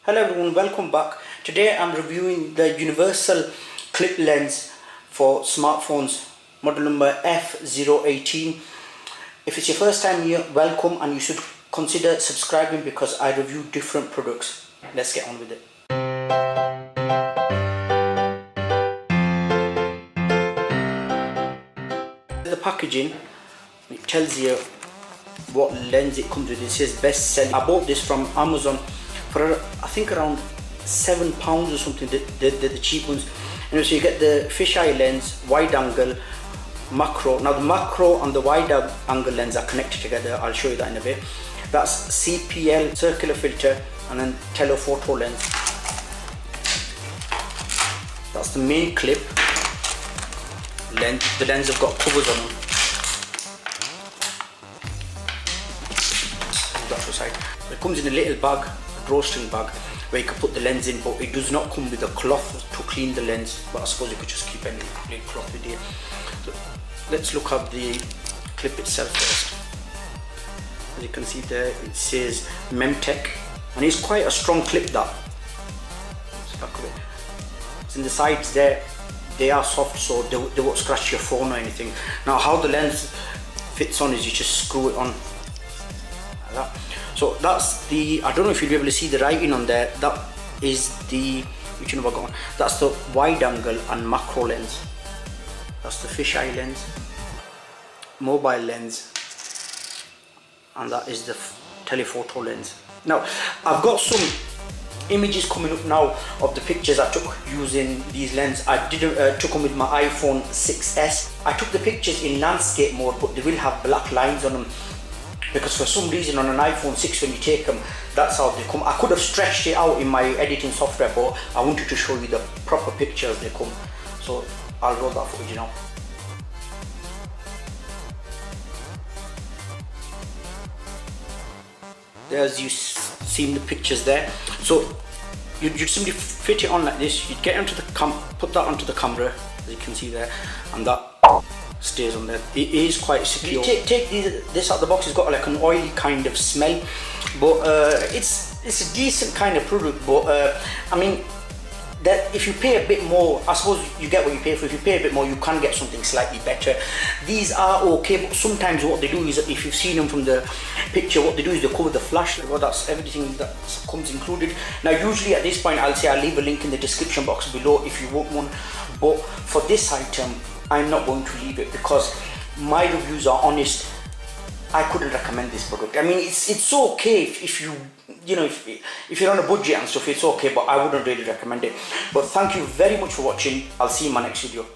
Hello everyone, welcome back. Today I'm reviewing the universal clip lens for smartphones, model number F018. If it's your first time here, welcome, and you should consider subscribing because I review different products. Let's get on with it. The packaging, it tells you what lens it comes with. It says best selling. I bought this from Amazon for I think around £7 or something, the cheap ones. And so you get the fisheye lens, wide angle, macro. Now the macro and the wide angle lens are connected together. I'll show you that in a bit. That's CPL circular filter and then telephoto lens. That's the main clip lens. The lens have got covers on them. That's the side. It comes in a little bag, a drawstring bag, where you can put the lens in, but it does not come with a cloth to clean the lens. But I suppose you could just keep any little cloth with you. So let's look at the clip itself first. As you can see there, it says MEMTEQ, and it's quite a strong clip. That it's in the sides there. They are soft, so they won't scratch your phone or anything. Now, how the lens fits on is you just screw it on like that. So that's the, I don't know if you'll be able to see the writing on there. That is the, which one have I got on? That's the wide angle and macro lens. That's the fisheye lens, mobile lens, and that is the telephoto lens. Now, I've got some images coming up now of the pictures I took using these lenses. I took them with my iPhone 6s. I took the pictures in landscape mode, but they will have black lines on them, because for some reason on an iPhone 6 when you take them, that's how they come. I could have stretched it out in my editing software, but I wanted to show you the proper pictures they come. So I'll roll that footage now. There's, you seen the pictures there. So you'd simply fit it on like this. You'd get onto the put that onto the camera, as you can see there, and that stays on there. It is quite secure. You take this out of the box. It's got like an oily kind of smell, but it's a decent kind of product. But I mean, that if you pay a bit more, I suppose you get what you pay for. If you pay a bit more, you can get something slightly better. These are okay, but sometimes what they do is, if you've seen them from the picture, what they do is they cover the flash. Well, that's everything that comes included. Now, usually at this point, I'll say I'll leave a link in the description box below if you want one. But for this item, I'm not going to leave it because my reviews are honest. I couldn't recommend this product. I mean, it's okay if you're on a budget and stuff, it's okay, but I wouldn't really recommend it. But thank you very much for watching. I'll see you in my next video.